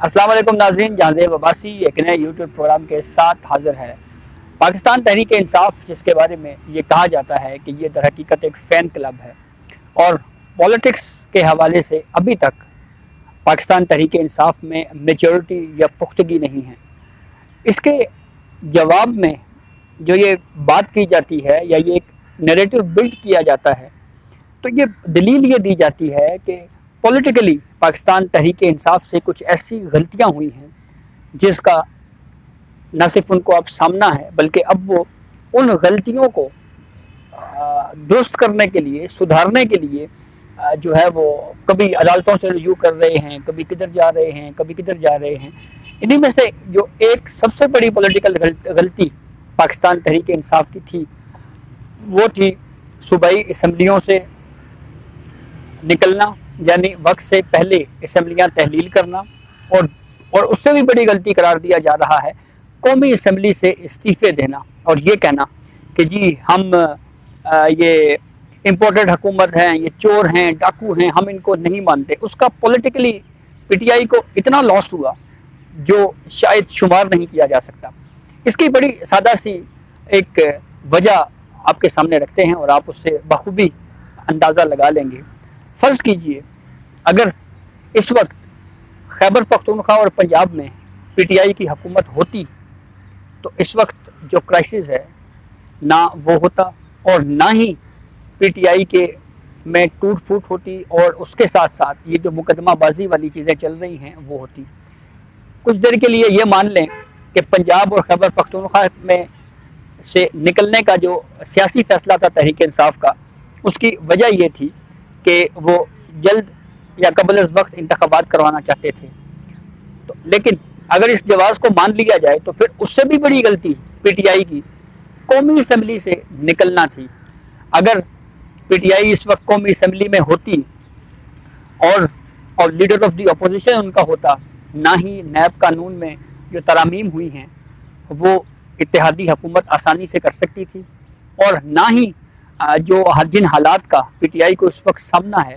السلام علیکم ناظرین، جہاں زیب عباسی ایک نئے یوٹیوب پروگرام کے ساتھ حاضر ہے۔ پاکستان تحریک انصاف، جس کے بارے میں یہ کہا جاتا ہے کہ یہ در حقیقت ایک فین کلب ہے اور پولیٹکس کے حوالے سے ابھی تک پاکستان تحریک انصاف میں میچورٹی یا پختگی نہیں ہے۔ اس کے جواب میں جو یہ بات کی جاتی ہے یا یہ ایک نیریٹو بلڈ کیا جاتا ہے، تو یہ دلیل یہ دی جاتی ہے کہ پولیٹیکلی پاکستان تحریک انصاف سے کچھ ایسی غلطیاں ہوئی ہیں جس کا نہ صرف ان کو اب سامنا ہے، بلکہ اب وہ ان غلطیوں کو درست کرنے کے لیے، سدھارنے کے لیے جو ہے وہ کبھی عدالتوں سے رجوع کر رہے ہیں، کبھی کدھر جا رہے ہیں، کبھی کدھر جا رہے ہیں۔ انہی میں سے جو ایک سب سے بڑی پولیٹیکل غلطی پاکستان تحریک انصاف کی تھی، وہ تھی صوبائی اسمبلیوں سے نکلنا، یعنی وقت سے پہلے اسمبلیاں تحلیل کرنا، اور اس سے بھی بڑی غلطی قرار دیا جا رہا ہے قومی اسمبلی سے استعفے دینا اور یہ کہنا کہ جی ہم یہ امپورٹڈ حکومت ہیں، یہ چور ہیں، ڈاکو ہیں، ہم ان کو نہیں مانتے۔ اس کا پولیٹیکلی پی ٹی آئی کو اتنا لاس ہوا جو شاید شمار نہیں کیا جا سکتا۔ اس کی بڑی سادہ سی ایک وجہ آپ کے سامنے رکھتے ہیں اور آپ اس سے بخوبی اندازہ لگا لیں گے۔ فرض کیجئے اگر اس وقت خیبر پختونخوا اور پنجاب میں پی ٹی آئی کی حکومت ہوتی تو اس وقت جو کرائسس ہے نہ وہ ہوتا اور نہ ہی پی ٹی آئی کے میں ٹوٹ پھوٹ ہوتی، اور اس کے ساتھ ساتھ یہ جو مقدمہ بازی والی چیزیں چل رہی ہیں وہ ہوتی۔ کچھ دیر کے لیے یہ مان لیں کہ پنجاب اور خیبر پختونخوا میں سے نکلنے کا جو سیاسی فیصلہ تھا تحریک انصاف کا، اس کی وجہ یہ تھی کہ وہ جلد یا قبل از وقت انتخابات کروانا چاہتے تھے۔ لیکن اگر اس جواز کو مان لیا جائے تو پھر اس سے بھی بڑی غلطی پی ٹی آئی کی قومی اسمبلی سے نکلنا تھی۔ اگر پی ٹی آئی اس وقت قومی اسمبلی میں ہوتی اور لیڈر آف دی اپوزیشن ان کا ہوتا، نہ ہی نیب قانون میں جو ترامیم ہوئی ہیں وہ اتحادی حکومت آسانی سے کر سکتی تھی، اور نہ ہی جو جن حالات کا پی ٹی آئی کو اس وقت سامنا ہے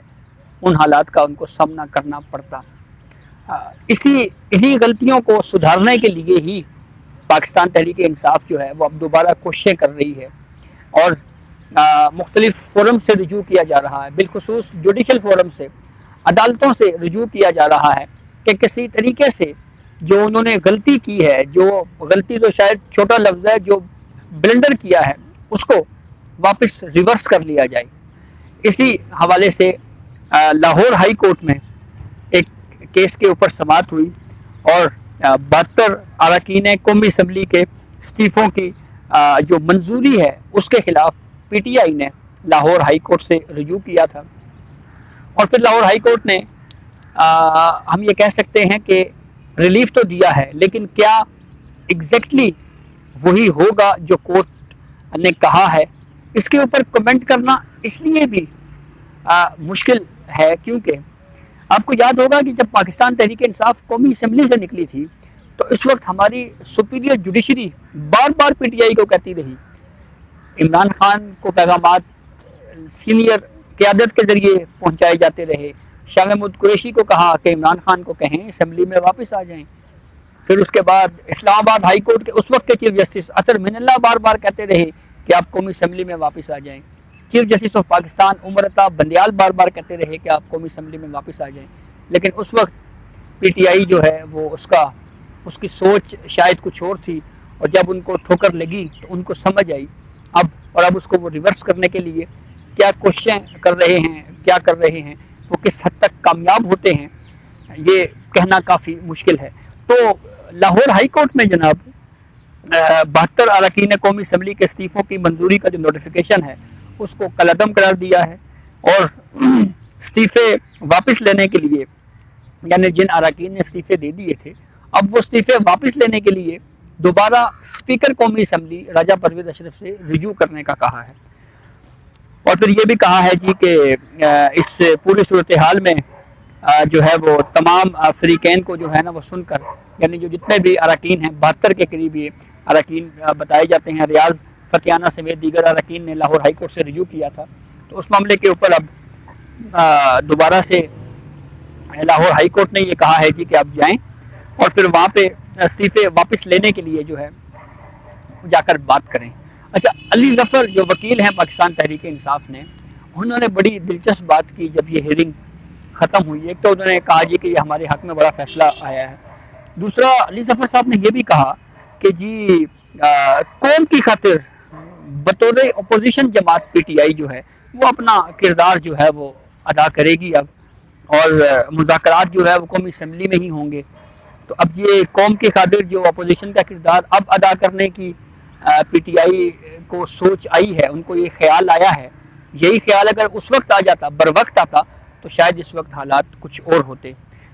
ان حالات کا ان کو سامنا کرنا پڑتا۔ انہی غلطیوں کو سدھارنے کے لیے ہی پاکستان تحریک انصاف جو ہے وہ اب دوبارہ کوششیں کر رہی ہے اور مختلف فورم سے رجوع کیا جا رہا ہے، بالخصوص جوڈیشل فورم سے، عدالتوں سے رجوع کیا جا رہا ہے کہ کسی طریقے سے جو انہوں نے غلطی کی ہے، جو غلطی تو شاید چھوٹا لفظ ہے، جو بلنڈر کیا ہے اس کو واپس ریورس کر لیا جائے۔ اسی حوالے سے لاہور ہائی کورٹ میں ایک کیس کے اوپر سماعت ہوئی اور 72 اراکین قومی اسمبلی کے استعفوں کی جو منظوری ہے اس کے خلاف پی ٹی آئی نے لاہور ہائی کورٹ سے رجوع کیا تھا، اور پھر لاہور ہائی کورٹ نے ہم یہ کہہ سکتے ہیں کہ ریلیف تو دیا ہے، لیکن کیا ایگزیکٹلی وہی ہوگا جو کورٹ نے کہا ہے، اس کے اوپر کمنٹ کرنا اس لیے بھی مشکل ہے کیونکہ آپ کو یاد ہوگا کہ جب پاکستان تحریک انصاف قومی اسمبلی سے نکلی تھی تو اس وقت ہماری superior judiciary bar bar P T I کو کہتی رہی، عمران خان کو پیغامات سینئر قیادت کے ذریعے پہنچائے جاتے رہے، شاہ محمود قریشی کو کہا کہ عمران خان کو کہیں اسمبلی میں واپس آ جائیں، پھر اس کے بعد اسلام آباد ہائی کورٹ کے اس وقت کے چیف جسٹس اطہر من اللہ بار بار کہتے رہے کہ آپ قومی اسمبلی میں واپس آ جائیں، chief justice of Pakistan Umar Ata Bandial بار بار کہتے رہے کہ آپ قومی اسمبلی میں واپس آ جائیں، لیکن اس وقت پی ٹی آئی جو ہے وہ اس کی سوچ شاید کچھ اور تھی، اور جب ان کو ٹھوکر لگی تو ان کو سمجھ آئی اب اس کو وہ ریورس کرنے کے لیے کیا کوششیں کر رہے ہیں، کیا کر رہے ہیں، وہ کس حد تک کامیاب ہوتے ہیں یہ کہنا کافی مشکل ہے۔ تو لاہور ہائی کورٹ میں جناب 72 اراکین قومی اسمبلی کے استعفوں کی منظوری کا جو نوٹیفیکیشن ہے اس کو کالعدم قرار دیا ہے، اور استعفے واپس لینے کے لیے، یعنی جن اراکین نے استعفے دے دیے تھے اب وہ استعفے واپس لینے کے لیے دوبارہ اسپیکر قومی اسمبلی راجہ پرویز اشرف سے رجوع کرنے کا کہا ہے، اور پھر یہ بھی کہا ہے جی کہ اس پوری صورتحال میں جو ہے وہ تمام فریقین کو جو ہے نا وہ سن کر، یعنی جو جتنے بھی اراکین ہیں 72 کے قریب یہ اراکین بتائے جاتے ہیں، ریاض فتیانہ سمیت دیگر اراکین نے لاہور ہائی کورٹ سے رجوع کیا تھا، تو اس معاملے کے اوپر اب دوبارہ سے لاہور ہائی کورٹ نے یہ کہا ہے جی کہ آپ جائیں اور پھر وہاں پہ استعفے واپس لینے کے لیے جو ہے جا کر بات کریں۔ اچھا، علی ظفر جو وکیل ہیں پاکستان تحریک انصاف نے، انہوں نے بڑی دلچسپ بات کی جب یہ ہیئرنگ ختم ہوئی۔ ایک تو انہوں نے کہا جی کہ یہ ہمارے حق میں بڑا فیصلہ آیا ہے، دوسرا علی ظفر صاحب نے یہ بھی کہا کہ جی قوم کی خاطر بطور اپوزیشن جماعت پی ٹی آئی جو ہے وہ اپنا کردار جو ہے وہ ادا کرے گی اب، اور مذاکرات جو ہے وہ قومی اسمبلی میں ہی ہوں گے۔ تو اب یہ قوم کی خاطر جو اپوزیشن کا کردار اب ادا کرنے کی پی ٹی آئی کو سوچ آئی ہے، ان کو یہ خیال آیا ہے، یہی خیال اگر اس وقت آ جاتا، بر وقت آتا، تو شاید اس وقت حالات کچھ اور ہوتے۔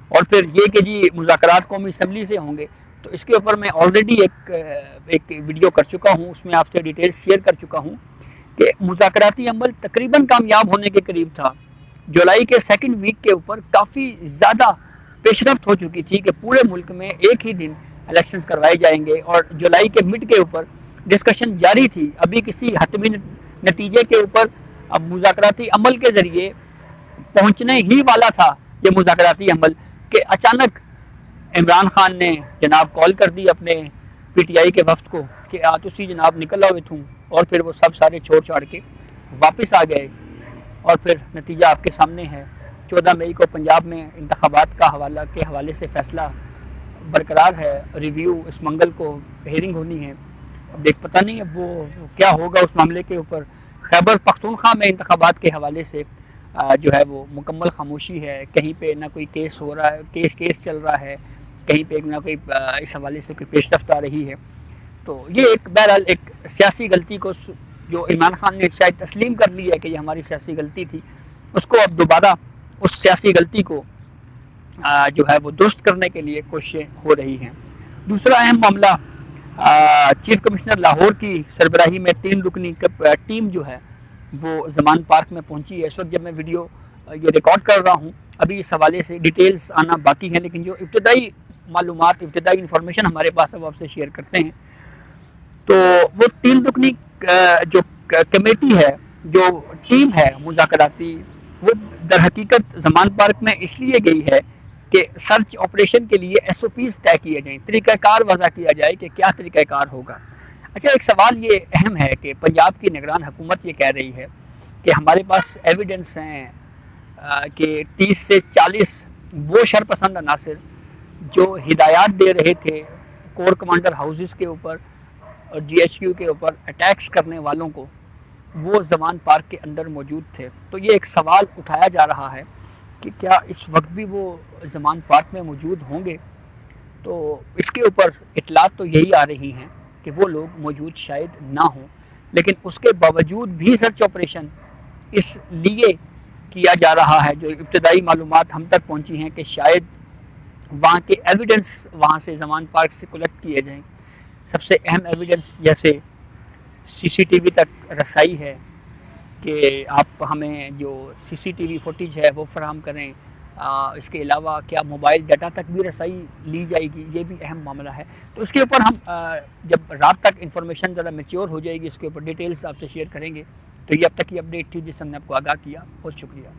اور پھر یہ کہ جی مذاکرات قومی اسمبلی سے ہوں گے، تو اس کے اوپر میں آلریڈی ایک ویڈیو کر چکا ہوں، اس میں آپ سے ڈیٹیلز شیئر کر چکا ہوں کہ مذاکراتی عمل تقریباً کامیاب ہونے کے قریب تھا۔ جولائی کے سیکنڈ ویک کے اوپر کافی زیادہ پیش رفت ہو چکی تھی کہ پورے ملک میں ایک ہی دن الیکشنز کروائے جائیں گے، اور جولائی کے مڈ کے اوپر ڈسکشن جاری تھی۔ ابھی کسی حتمی نتیجے کے اوپر اب مذاکراتی عمل کے ذریعے پہنچنے ہی والا تھا یہ مذاکراتی عمل، کہ اچانک عمران خان نے جناب کال کر دی اپنے پی ٹی آئی کے وفد کو کہ تسی جناب نکل آؤ اتھوں، اور پھر وہ سب سارے چھوڑ چھاڑ کے واپس آ گئے۔ اور پھر نتیجہ آپ کے سامنے ہے، 14 مئی کو پنجاب میں انتخابات کا حوالے سے فیصلہ برقرار ہے، ریویو اس منگل کو ہیئرنگ ہونی ہے۔ اب ایک پتہ نہیں اب وہ کیا ہوگا اس معاملے کے اوپر۔ خیبر پختونخوا میں انتخابات کے حوالے سے جو ہے وہ مکمل خاموشی ہے، کہیں پہ نہ کوئی کیس ہو رہا ہے، کیس چل رہا ہے، کہیں پہ نہ کوئی اس حوالے سے کوئی پیش رفت آ رہی ہے۔ تو یہ ایک بہرحال ایک سیاسی غلطی کو جو عمران خان نے شاید تسلیم کر لی ہے کہ یہ ہماری سیاسی غلطی تھی، اس کو اب دوبارہ اس سیاسی غلطی کو جو ہے وہ درست کرنے کے لیے کوششیں ہو رہی ہیں۔ دوسرا اہم معاملہ، چیف کمشنر لاہور کی سربراہی میں 3 رکنی ٹیم جو ہے وہ زمان پارک میں پہنچی ہے۔ اس وقت جب میں ویڈیو یہ ریکارڈ کر رہا ہوں، ابھی اس حوالے سے ڈیٹیلز آنا باقی ہیں، لیکن جو ابتدائی معلومات، ابتدائی انفارمیشن ہمارے پاس ہے وہ آپ سے شیئر کرتے ہیں۔ تو وہ 3 رکنی جو کمیٹی ہے، جو ٹیم ہے مذاکراتی، وہ در حقیقت زمان پارک میں اس لیے گئی ہے کہ سرچ آپریشن کے لیے ایس او پیز طے کیے جائیں، طریقہ کار وضع کیا جائے کہ کیا طریقہ کار ہوگا۔ اچھا، ایک سوال یہ اہم ہے کہ پنجاب کی نگران حکومت یہ کہہ رہی ہے کہ ہمارے پاس ایویڈنس ہیں کہ 30 سے 40 وہ شرپسند عناصر جو ہدایات دے رہے تھے کور کمانڈر ہاؤسز کے اوپر اور جی ایچ کیو کے اوپر اٹیکس کرنے والوں کو، وہ زمان پارک کے اندر موجود تھے۔ تو یہ ایک سوال اٹھایا جا رہا ہے کہ کیا اس وقت بھی وہ زمان پارک میں موجود ہوں گے؟ تو اس کے اوپر اطلاعات تو یہی آ رہی ہیں کہ وہ لوگ موجود شاید نہ ہوں، لیکن اس کے باوجود بھی سرچ آپریشن اس لیے کیا جا رہا ہے، جو ابتدائی معلومات ہم تک پہنچی ہیں کہ شاید وہاں کے ایویڈنس وہاں سے زمان پارک سے کلیکٹ کیے جائیں۔ سب سے اہم ایویڈنس جیسے سی سی ٹی وی تک رسائی ہے کہ آپ ہمیں جو سی سی ٹی وی فوٹیج ہے وہ فراہم کریں، اس کے علاوہ کیا موبائل ڈاٹا تک بھی رسائی لی جائے گی، یہ بھی اہم معاملہ ہے۔ تو اس کے اوپر ہم جب رات تک انفارمیشن ذرا میچور ہو جائے گی، اس کے اوپر ڈیٹیلز آپ سے شیئر کریں گے۔ تو یہ اب تک کی اپڈیٹ تھی جس سے ہم نے آپ کو آگاہ کیا۔ بہت شکریہ۔